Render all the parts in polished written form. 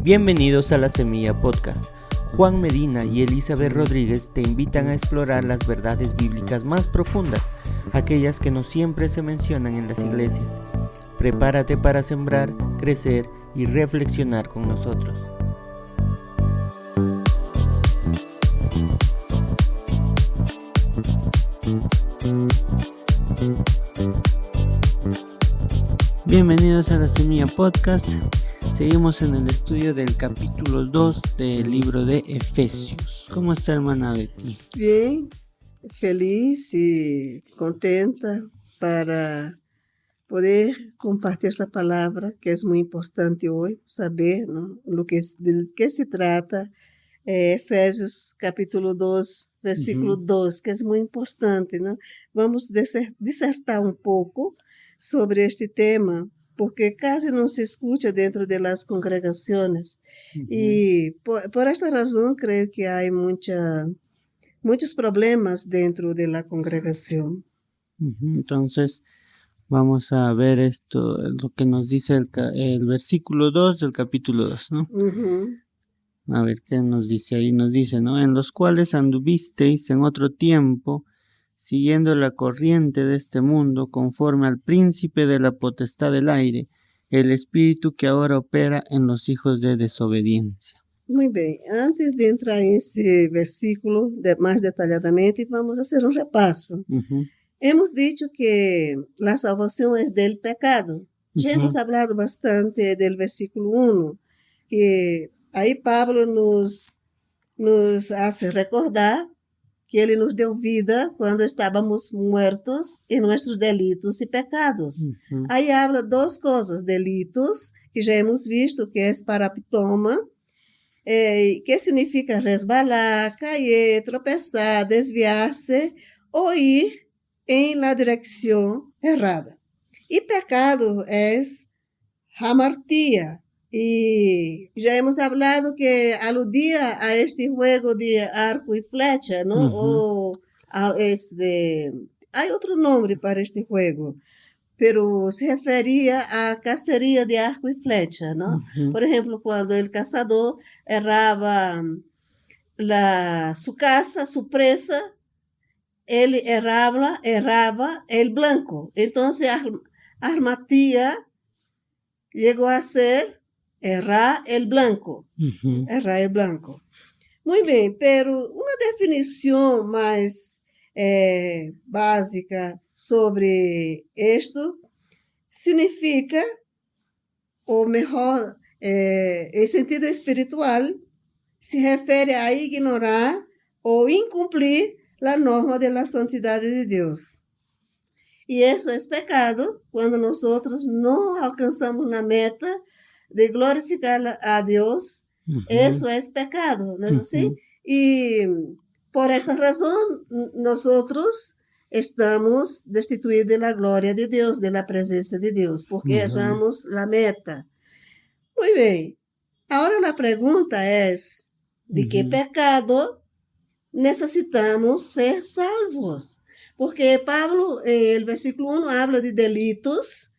Bienvenidos a La Semilla Podcast. Juan Medina y Elizabeth Rodríguez te invitan a explorar las verdades bíblicas más profundas, aquellas que no siempre se mencionan en las iglesias. Prepárate para sembrar, crecer y reflexionar con nosotros. Bienvenidos a La Semilla Podcast. Seguimos en el estudio del capítulo 2 del libro de Efesios. ¿Cómo está, hermana Betty? Bien, feliz y contenta para poder compartir esta palabra que es muy importante hoy, saber, ¿no? De qué se trata. Efesios capítulo 2, versículo 2, que es muy importante, ¿no? Vamos disertar un poco sobre este tema, porque casi no se escucha dentro de las congregaciones. Y por esta razón creo que hay muchos problemas dentro de la congregación. Entonces, vamos a ver esto, lo que nos dice el versículo 2 del capítulo 2, ¿no? A ver, ¿qué nos dice ahí? Nos dice, ¿no? En los cuales anduvisteis en otro tiempo, siguiendo la corriente de este mundo, conforme al príncipe de la potestad del aire, el espíritu que ahora opera en los hijos de desobediencia. Muy bien, antes de entrar en ese versículo más detalladamente, vamos a hacer un repaso. Hemos dicho que la salvación es del pecado. Ya hemos hablado bastante del versículo 1, que ahí Pablo nos hace recordar que Ele nos deu vida quando estávamos muertos em nossos delitos e pecados. Aí habla duas coisas, delitos, que já hemos visto, que é paraptoma, que significa resbalar, cair, tropeçar, desviar-se ou ir em la direção errada. E pecado é hamartia. E já hemos hablado que aludia a este juego de arco e flecha, ¿no? Ou hay outro nome para este juego, pero se referia a caceria de arco e flecha, ¿no? Por exemplo, quando o caçador errava su caça, su presa, ele errava el blanco. Então, armatia chegou a ser errar el blanco. Errar el blanco. Muy bien, pero una definición más básica sobre esto significa, o mejor, en sentido espiritual, se refere a ignorar o incumplir la norma de la santidad de Dios. Y eso es pecado cuando nosotros no alcanzamos la meta de glorificar a Dios. Eso es pecado, ¿no es así? Y por esta razón nosotros estamos destituidos de la gloria de Dios, de la presencia de Dios, porque erramos la meta. Muy bien. Ahora la pregunta es, ¿de qué pecado necesitamos ser salvos? Porque Pablo, en el versículo 1, habla de delitos,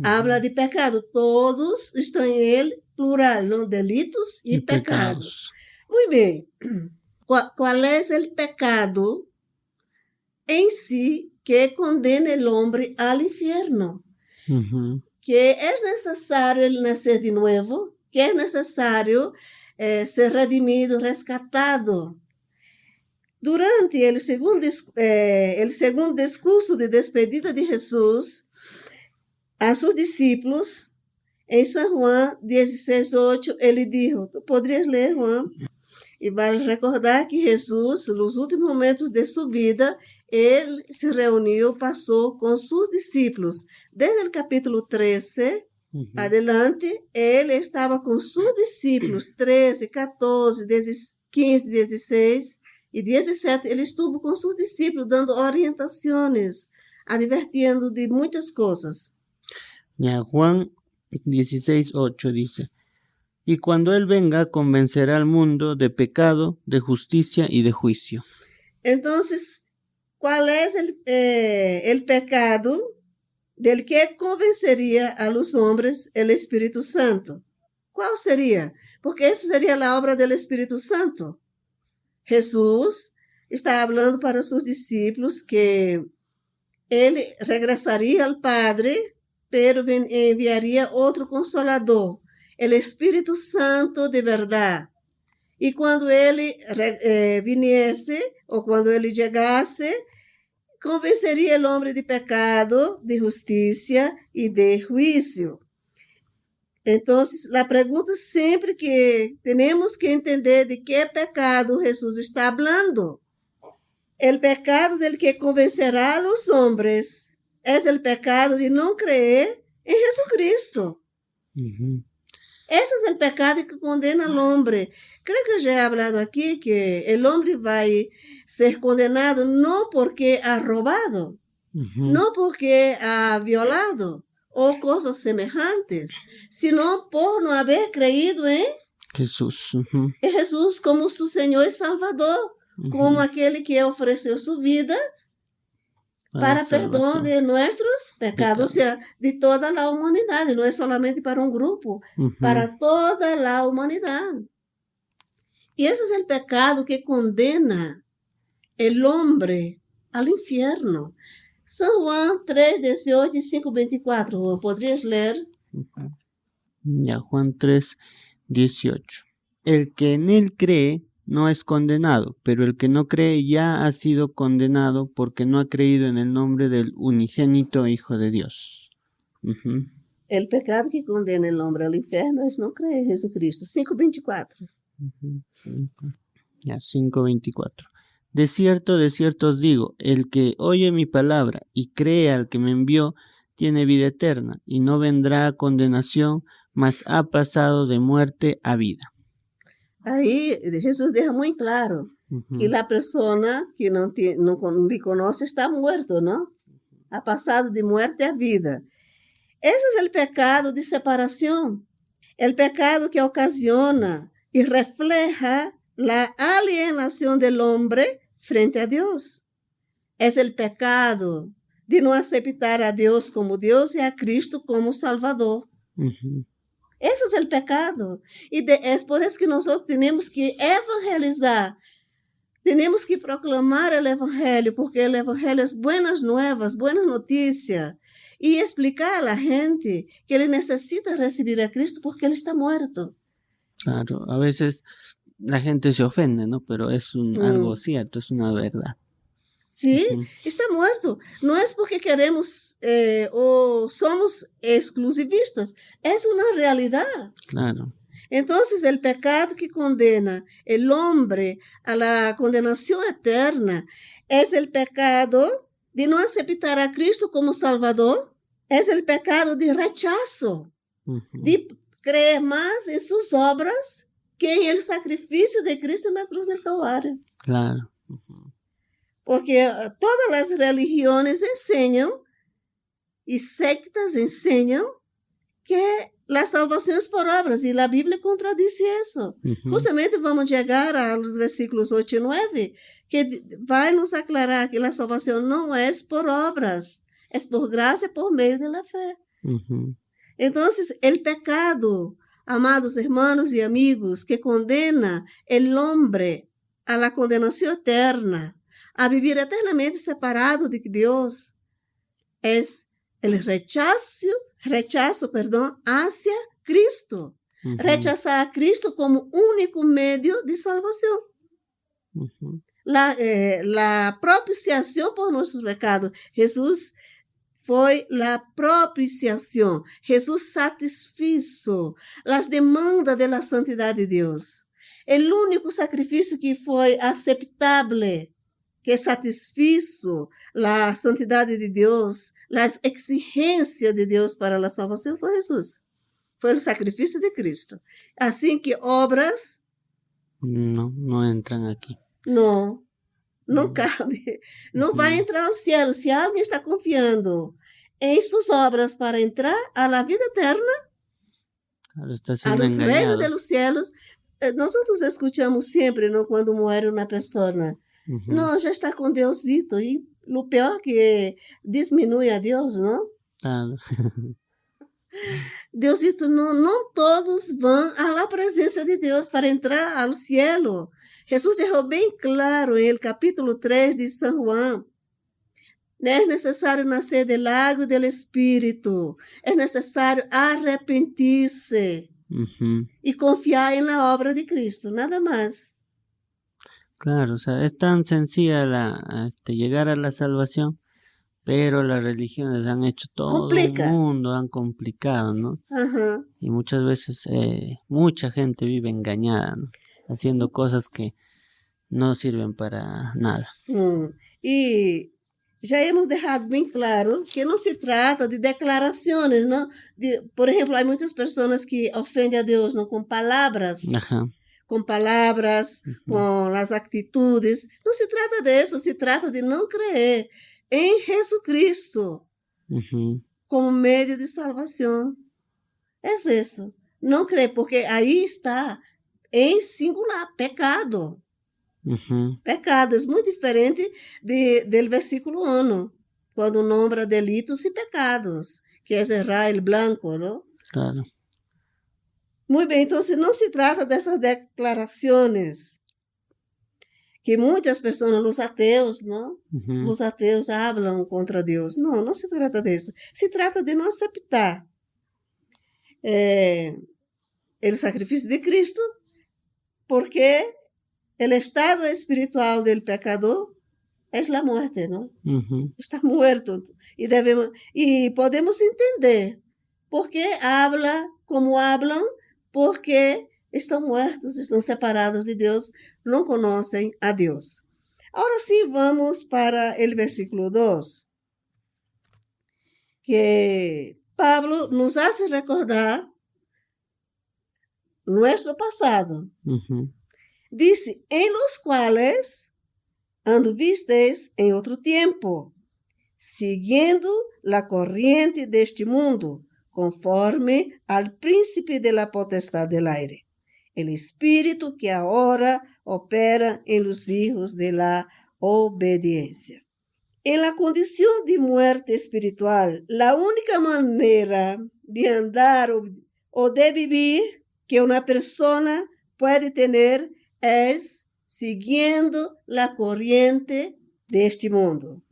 habla de pecado. Todos están en el plural, ¿no? Delitos y pecados. Muy bien. ¿Cuál es el pecado en sí que condena al hombre al infierno? Que es necesario el nacer de nuevo, que es necesario ser redimido, rescatado. Durante el segundo discurso de despedida de Jesús a sus discípulos, en San Juan 16:8, ele dijo, ¿tú podrías leer, Juan? Y vale recordar que Jesús, en los últimos momentos de su vida, él se reunió, pasó con sus discípulos. Desde el capítulo 13 adelante, él estaba con sus discípulos, 13, 14, 15, 16 y 17, ele estuvo con sus discípulos dando orientaciones, advirtiendo de muchas cosas. Ya, Juan 16:8 dice, y cuando Él venga convencerá al mundo de pecado, de justicia y de juicio. Entonces, ¿cuál es el pecado del que convencería a los hombres el Espíritu Santo? ¿Cuál sería? Porque eso sería la obra del Espíritu Santo. Jesús está hablando para sus discípulos que Él regresaría al Padre, pero enviaría otro Consolador, el Espíritu Santo de verdad. Y cuando Ele viniese, ou quando Ele chegasse, convenceria o homem de pecado, de justiça e de juízo. Então, a pergunta sempre que temos que entender de que pecado Jesus está falando. O pecado del que convencerá a los hombres é o pecado de não crer em Jesucristo. Esse é o pecado que condena al hombre. Creo que já he hablado aqui que o homem vai ser condenado não porque ha robado, não porque ha violado ou coisas semelhantes, sino por não haber creído em Jesús. em Jesus como seu Senhor e Salvador, como aquele que ofereceu sua vida para perdão de nossos pecados, ou seja, de toda a humanidade, não é solamente para um grupo, para toda a humanidade. E esse é o pecado que condena o homem ao inferno. São Juan 3, 18 e 5, 24. Juan, ¿podrías ler? Ya, Juan 3, 18. El que en él cree no es condenado, pero el que no cree ya ha sido condenado porque no ha creído en el nombre del unigénito Hijo de Dios. El pecado que condena el hombre al infierno es no creer en Jesucristo. 5:24. Ya, 5:24. De cierto os digo, el que oye mi palabra y cree al que me envió, tiene vida eterna, y no vendrá a condenación, mas ha pasado de muerte a vida. Aí Jesus deixa muito claro que a pessoa que não lhe conhece está morto, não? Ha passado de morte a vida. Esse é o pecado de separação, o pecado que ocasiona e refleja a alienação do homem frente a Deus. É o pecado de não aceitar a Deus como Deus e a Cristo como Salvador. Esse é o pecado. E é por isso que nós temos que evangelizar. Temos que proclamar o evangelho, porque o evangelho é buenas novas, buenas notícias. E explicar a gente que ele necessita receber a Cristo porque ele está morto. Claro, a veces la gente se ofende, ¿no? Pero es algo cierto, es una verdad. Sí, está muerto. No es porque queremos o somos exclusivistas. Es una realidad. Claro. Entonces, el pecado que condena el hombre a la condenación eterna es el pecado de no aceptar a Cristo como Salvador. Es el pecado de rechazo, de creer más en sus obras que en el sacrificio de Cristo en la cruz del Calvario. Claro. Porque todas las religiones enseñan y sectas enseñan que la salvación es por obras y la Biblia contradice eso. Justamente vamos a llegar a los versículos 8 y 9 que vai nos aclarar que la salvación no es por obras, es por gracia por medio de la fe. Entonces, el pecado, amados hermanos y amigos, que condena el hombre a la condenación eterna, a vivir eternamente separado de Deus, é o rechazo hacia Cristo. Rechazar a Cristo como único meio de salvação. La propiciação por nossos pecados. Jesus foi a propiciação. Jesus satisfizo as demandas da santidade de Deus. O único sacrifício que foi aceitável, que satisfizo a santidade de Deus, as exigências de Deus para a salvação foi Jesus. Foi o sacrifício de Cristo. Assim que obras no entran aqui. Não cabe. Não vai entrar ao céu. Se alguém está confiando em suas obras para entrar à vida eterna, a los reinos de los cielos, nós escutamos sempre, não, quando morre uma pessoa, não, já está com Deusito. E o pior que diminui a Deus, não? Claro. Deusito, não todos vão à presença de Deus para entrar ao cielo. Jesus deixou bem claro em el capítulo 3 de San Juan. Es necesario nacer del agua y del Espíritu. Es necesario arrepentirse y confiar en la obra de Cristo, nada más. Claro, o sea, es tan sencilla llegar a la salvación, pero las religiones han hecho todo un mundo, han complicado, ¿no? Ajá. Y muchas veces mucha gente vive engañada, ¿no? Haciendo cosas que no sirven para nada. Y já hemos dejado bem claro que não se trata de declarações, não? Por exemplo, há muitas pessoas que ofendem a Deus, não, com palavras. Ajá. Com palavras, com as atitudes. Não se trata disso, se trata de não crer em Jesucristo como meio de salvação. É isso. Não crer, porque aí está em singular, pecado. Pecado é muito diferente do versículo 1, quando nombra delitos e pecados, que é errar el blanco, não? Claro. Muito bem, então não se trata dessas declarações que muitas pessoas, os ateus, não? Os ateus falam contra Deus. Não se trata disso. Se trata de não aceitar o sacrifício de Cristo, porque o estado espiritual do pecador é a morte, não? Está muerto. E podemos entender por que habla como hablam, porque estão muertos, estão separados de Deus, não conhecem a Deus. Agora sim, vamos para o versículo 2, que Pablo nos hace recordar nosso passado. Dice, en los cuales anduvisteis en otro tiempo, siguiendo la corriente de este mundo, conforme al príncipe de la potestad del aire, el espíritu que ahora opera en los hijos de la obediencia. En la condición de muerte espiritual, la única manera de andar o de vivir que una persona puede tener es siguiendo la corriente de este mundo,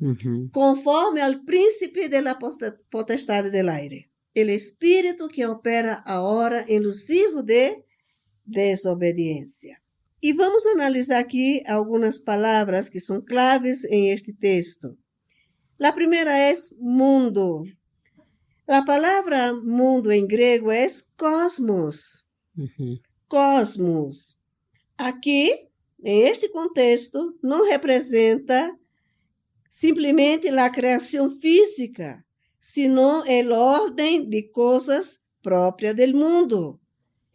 conforme al príncipe de la potestad del aire, el espíritu que opera ahora en los hijos de desobediencia. Y vamos a analizar aquí algunas palabras que son claves en este texto. La primera es mundo. La palabra mundo en griego es cosmos. Cosmos. Aqui, em este contexto, não representa simplesmente a criação física, sino o ordem de coisas próprias do mundo,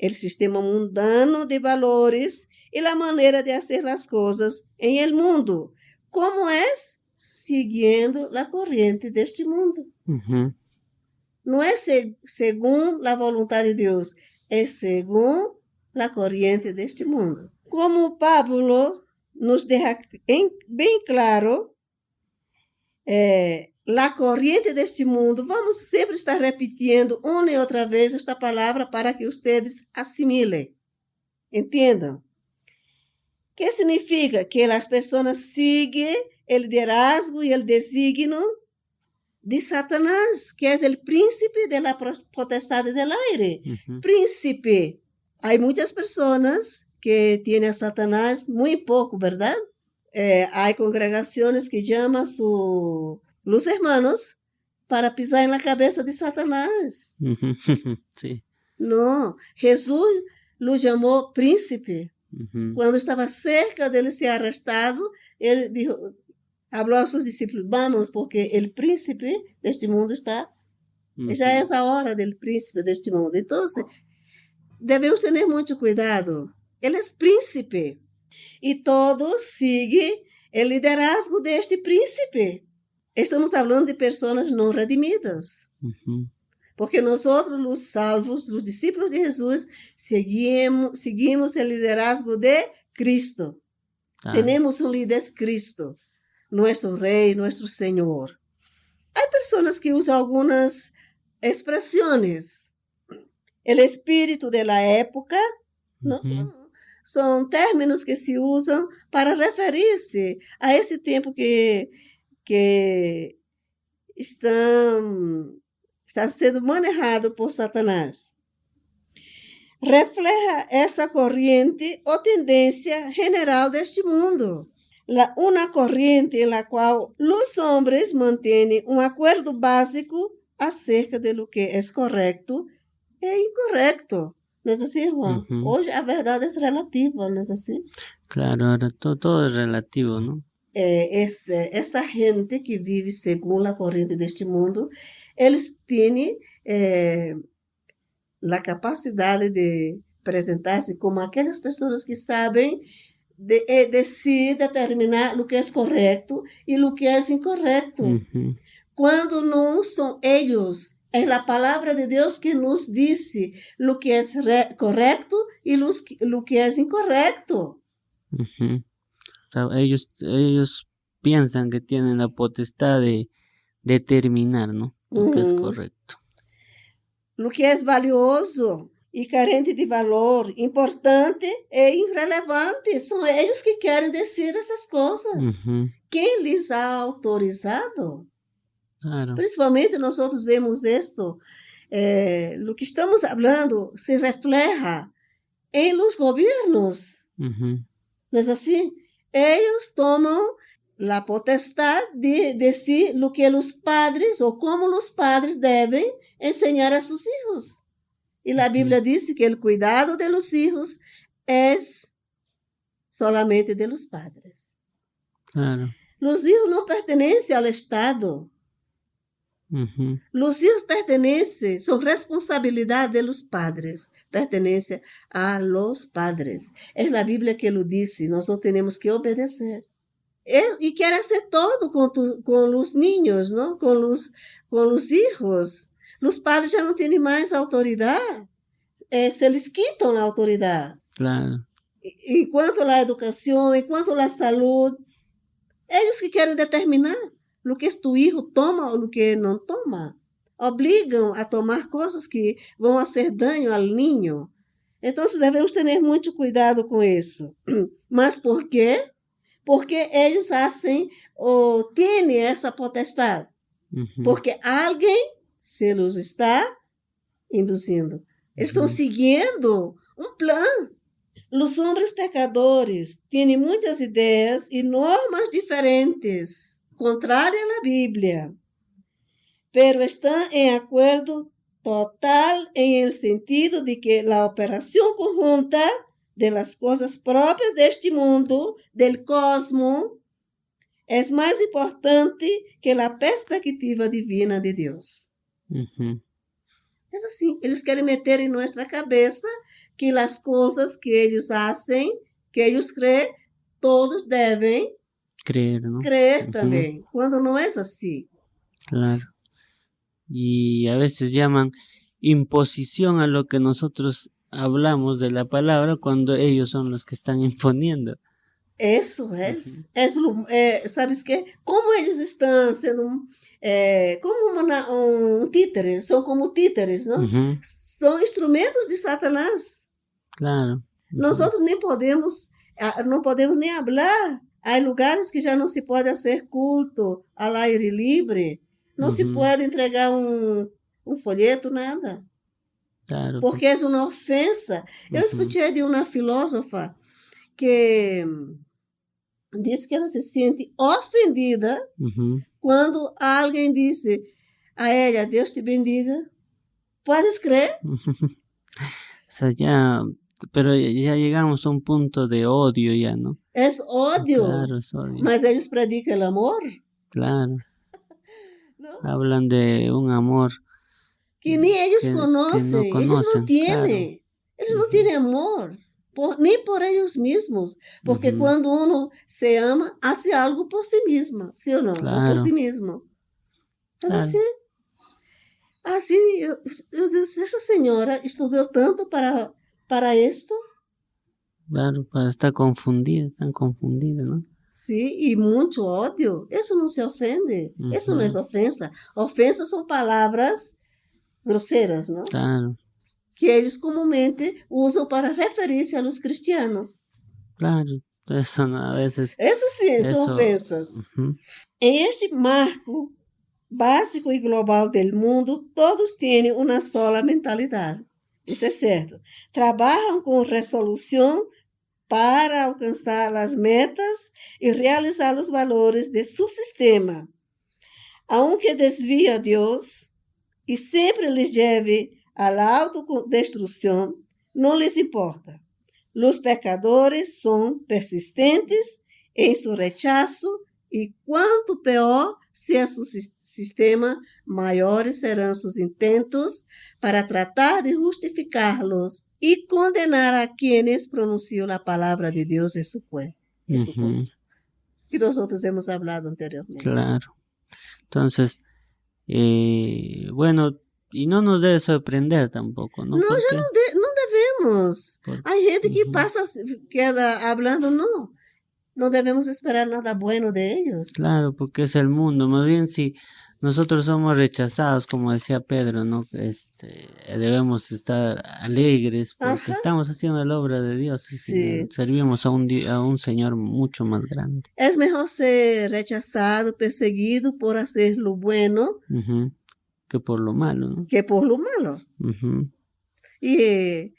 o sistema mundano de valores e a maneira de fazer as coisas em el mundo, como é seguindo a corrente deste mundo. Não é segundo a vontade de Deus, é segundo a corrente deste mundo. Como Pablo nos deixa bem claro, a corrente deste mundo, vamos sempre estar repetindo uma e outra vez esta palavra para que vocês assimilem, entendam. Que significa que as pessoas seguem o liderazgo e o desígnio de Satanás, que é o príncipe da potestade del aire. Príncipe. Há muitas pessoas que têm a Satanás muito pouco, ¿verdad? Há congregações que chamam os hermanos para pisar na cabeça de Satanás. Sí. Não, Jesus o chamou príncipe. Quando estava cerca dele ser arrestado, ele falou aos seus discípulos, vamos, porque o príncipe deste mundo está, já é a hora do príncipe deste mundo. Então, devemos ter muito cuidado. Ele é príncipe. E todos seguem o liderazgo deste príncipe. Estamos falando de pessoas não redimidas. Porque nós, os salvos, os discípulos de Jesus, seguimos o liderazgo de Cristo. Temos um líder Cristo, nosso Rei, nosso Senhor. Há pessoas que usam algumas expresiones. El espíritu de la época, não são términos que se usam para referir-se a esse tempo que está sendo manejado por Satanás. Refleja essa corrente ou tendência general deste mundo. Uma corrente na qual os homens mantêm um acordo básico acerca de lo que é correto e incorreto. Não é assim, Juan? Hoje a verdade é relativa, não é assim? Claro, ahora todo es relativo, ¿no? Esta gente que vive segundo a corrente deste mundo, eles têm a capacidade de apresentar-se como aquelas pessoas que sabem de si determinar o que é correto e o que é incorreto. Quando não são eles, é a palavra de Deus que nos disse o que é correto e o que é incorreto. O sea, ellos piensan que tienen la potestad de determinar, ¿no? Lo que es correcto. Lo que é valioso e carente de valor, importante e irrelevante, são eles que querem dizer essas coisas. Quem lhes ha autorizado? Claro. Principalmente nós vemos isto, o que estamos falando se refleja em los governos. Não é assim? Eles tomam a potestade de dizer o que os padres ou como os padres devem ensinar a seus filhos. E a Bíblia diz que o cuidado de los hijos é solamente de los padres. Claro. Los hijos não pertencem ao Estado. Los hijos pertenecem, são responsabilidade de los padres, pertencem a los padres. É a Bíblia que lo disse, nós não temos que obedecer. E quer ser todo com os niños, não? Com os hijos. Os padres já não têm mais autoridade, se eles quitam a autoridade. Claro. Enquanto a educação, enquanto a saúde, eles que querem determinar o que tu filho toma ou o que não toma. Obrigam a tomar coisas que vão fazer dano ao niño. Então, devemos ter muito cuidado com isso. Mas por quê? Porque eles fazem ou têm essa potestade. Porque alguém se los está induzindo. Eles estão seguindo um plano. Os homens pecadores têm muitas ideias e normas diferentes, contrárias à Bíblia, pero estão em acordo total en el sentido de que la operación conjunta de las cosas propias de este mundo, del cosmos, es más importante que la perspectiva divina de Dios. Es así, ellos quieren meter en nuestra cabeza que las cosas que ellos hacen, que ellos creen, todos deben creer, ¿no? Creer también, cuando no es así. Claro. Y a veces llaman imposición a lo que nosotros hablamos de la palabra cuando ellos son los que están imponiendo. Eso es. ¿Sabes qué? Como ellos están siendo como un títere, son como títeres, ¿no? Son instrumentos de Satanás. Claro. Nosotros no podemos ni hablar. Hay lugares que ya no se puede hacer culto al aire libre. No se puede entregar un folheto, nada. Claro. Porque es una ofensa. Eu escuché de una filósofa que diz que ela se sente ofendida quando alguém dice a ella, Deus te bendiga. ¿Puedes creer? O sea, pero ya llegamos a un punto de odio ya, ¿no? Es odio. Claro, es odio. Mas ellos predican el amor. Claro. ¿No? Hablan de un amor que ni ellos conocen. Que no conocen. Ellos no tienen. Claro. Ellos no tienen amor. Ni por ellos mismos. Porque cuando uno se ama, hace algo por sí mismo. ¿Sí o no? Claro. O por sí mismo. Mas Claro. assim, eu disse, essa senhora estudou tanto para esto. Claro, para estar confundida, tan confundida, ¿no? Sí, y mucho odio. Eso no se ofende. Eso no es ofensa. Ofensas son palabras groseras, ¿no? Claro, Que ellos comúnmente usan para referirse a los cristianos. claro. Eso no, a veces, Eso sí, son eso, ofensas. ujú, En este marco básico y global del mundo, todos tienen una sola mentalidad. Isso é certo. Trabalham com resolução para alcançar as metas e realizar os valores de seu sistema. Aunque desvia a Deus e sempre lhes lleve à autodestruição, não lhes importa. Os pecadores são persistentes em seu rechazo e quanto pior seja seu sistema, maiores serão seus intentos para tratar de justificá-los e condenar a quienes pronunciam a palavra de Deus em su ujú, contra. Que nosotros hemos hablado anteriormente. claro. Entonces, bueno, y no nos debe sorprender tampoco, ¿no? Não, Porque, já não devemos. Há gente que ujú, passa, queda hablando, não devemos esperar nada bueno de ellos. claro, porque es el mundo. Más bien si nosotros somos rechazados, como decía Pedro, ¿no? Debemos estar alegres porque Ajá. estamos haciendo la obra de Dios. Al Sí. final. Servimos a un Señor mucho más grande. É melhor ser rechazado, perseguido por hacer lo bueno Ujú, que por lo malo, ¿no? que por lo malo. Ujú, E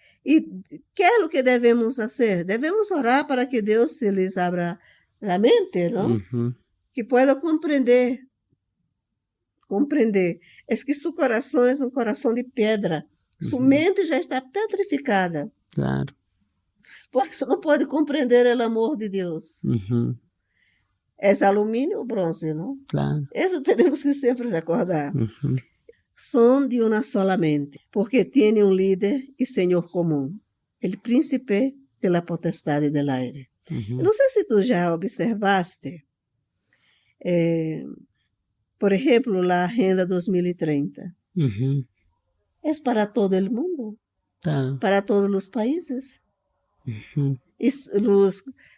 que é o que devemos fazer? Devemos orar para que Deus se lhes abra a mente, não? ujú, Que puedan compreender. Es que su corazón es un corazón de piedra. Su ujú, mente já está petrificada. claro. Por isso não pode compreender o amor de Deus. Ujú, É alumínio ou bronze, não? claro. Isso temos que sempre recordar. Ujú, Son de una sola mente, porque tiene un líder y señor común, el príncipe de la potestad del aire. ujú, No sé si tú ya observaste, por ejemplo, la Agenda 2030. ujú, Es para todo el mundo, claro. para todos los países. Ujú, Y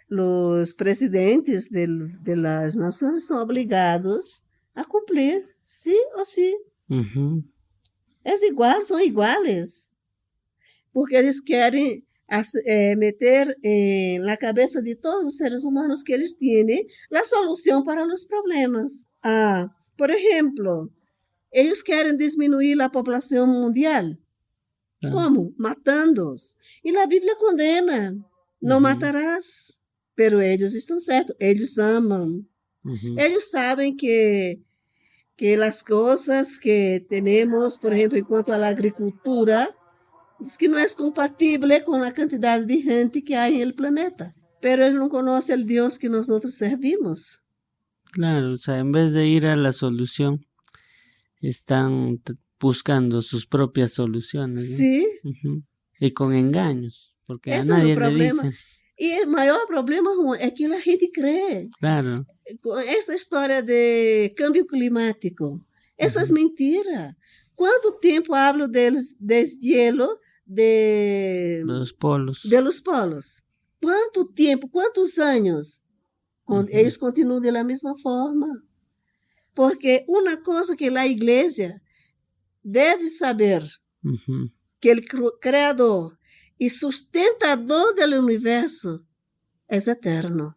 los presidentes de las naciones son obligados a cumplir, sí o sí. ujú, Es igual, son iguales. Porque eles querem meter na cabeça de todos os seres humanos que eles têm a solução para os problemas. Por exemplo, eles querem diminuir a população mundial. claro. Como? Matando-os. E a Bíblia condena. Não matarás. Pero eles estão certos. Eles amam. Ujú, Eles sabem que as coisas que temos, por exemplo, enquanto a agricultura, diz que não é compatível com a quantidade de gente que há no planeta. Pero eles não conhecem o Deus que nós servimos. claro, o sea, en vez de ir a la solución, están buscando sus propias soluciones, ¿no? Sim. Ujú, y con engaños, porque a Esse é o nadie le problema. dicen, E o maior problema é que a gente crê. claro. Com essa história de câmbio climático. Isso é mentira. Quanto tempo hablo deles deshielo Los polos. de los polos? Quanto tempo, quantos anos? Eles continuam da mesma forma. Porque uma coisa que a igreja deve saber, Ujú, que o Criador e sustentador do universo é eterno.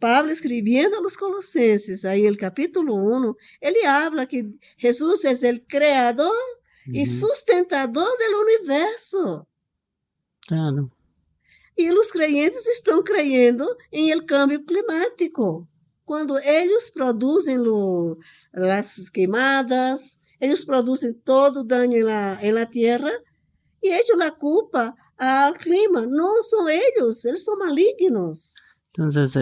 Pablo escrevendo aos Colossenses, aí no capítulo 1, ele habla que Jesus é o Criador e ujú, sustentador do universo. claro. E os crentes estão crendo em el cambio climático. Quando eles produzem as queimadas, eles produzem todo o dano na terra e echam a culpa ao clima. Não são eles são malignos. Entonces,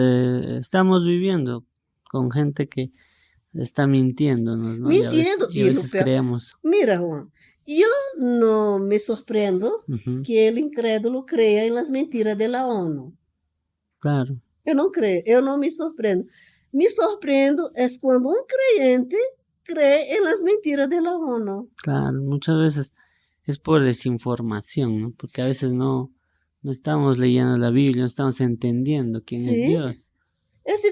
estamos viviendo con gente que está mintiéndonos, ¿no? Mintiendo. Y a veces creemos. Mira, Juan, eu não me surpreendo Ujú, que o incrédulo creia em las mentiras da ONU. claro. Eu não creio, eu não me surpreendo. Me surpreendo é quando creyente cree em las mentiras da ONU. Claro, muchas veces es por desinformación, ¿no? Porque a veces no estamos leyendo la Biblia, no estamos entendiendo quién es Sí. Dios. Esse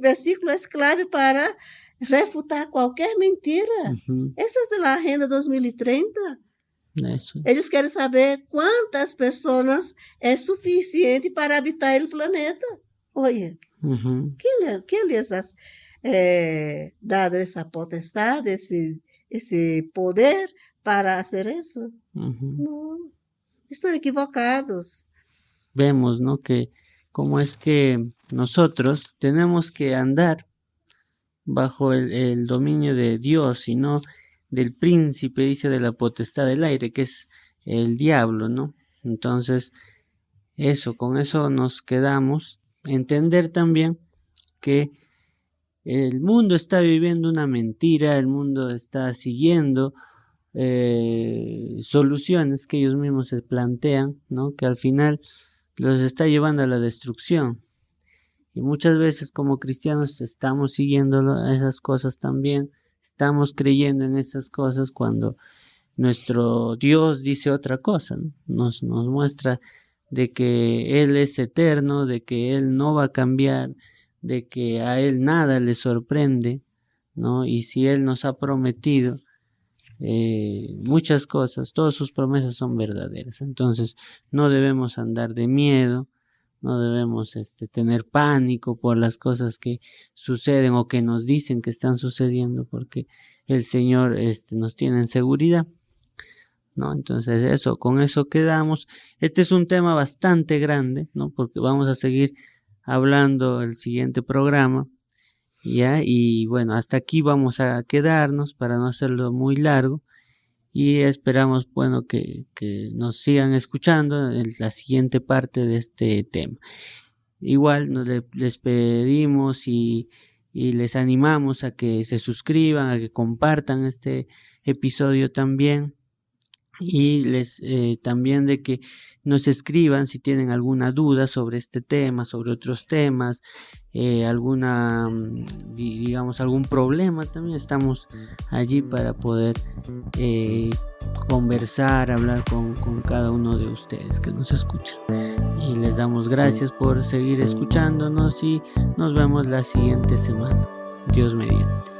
versículo é clave para refutar cualquier mentira. Essa é a Agenda 2030. Eso. Eles querem saber quantas pessoas é suficiente para habitar o planeta. Olha, quem lhes ha dado essa potestade, esse poder para fazer isso? Não, estão equivocados. Vemos, ¿no? Que cómo es que nosotros tenemos que andar bajo el dominio de Dios y no del príncipe, dice, de la potestad del aire, que es el diablo, ¿no? Entonces, con eso nos quedamos. Entender también que el mundo está viviendo una mentira, el mundo está siguiendo soluciones que ellos mismos se plantean, ¿no? Que al final los está llevando a la destrucción. Y muchas veces como cristianos estamos siguiendo esas cosas también, estamos creyendo en esas cosas cuando nuestro Dios dice otra cosa, ¿no? Nos muestra de que Él es eterno, de que Él no va a cambiar, de que a Él nada le sorprende, ¿no? Y si Él nos ha prometido muchas cosas, todas sus promesas son verdaderas. Entonces no debemos andar de miedo, no debemos tener pánico por las cosas que suceden o que nos dicen que están sucediendo, porque el Señor nos tiene en seguridad, ¿no? Entonces con eso quedamos. Este es un tema bastante grande, ¿no? Porque vamos a seguir hablando el siguiente programa, ¿ya? Y bueno, hasta aquí vamos a quedarnos para no hacerlo muy largo. Y esperamos, bueno, que nos sigan escuchando en la siguiente parte de este tema. Igual les pedimos y les animamos a que se suscriban, a que compartan este episodio también. Y también de que nos escriban si tienen alguna duda sobre este tema, sobre otros temas, algún problema. También estamos allí para poder conversar, hablar con cada uno de ustedes que nos escuchan. Y les damos gracias por seguir escuchándonos y nos vemos la siguiente semana. Dios mediante.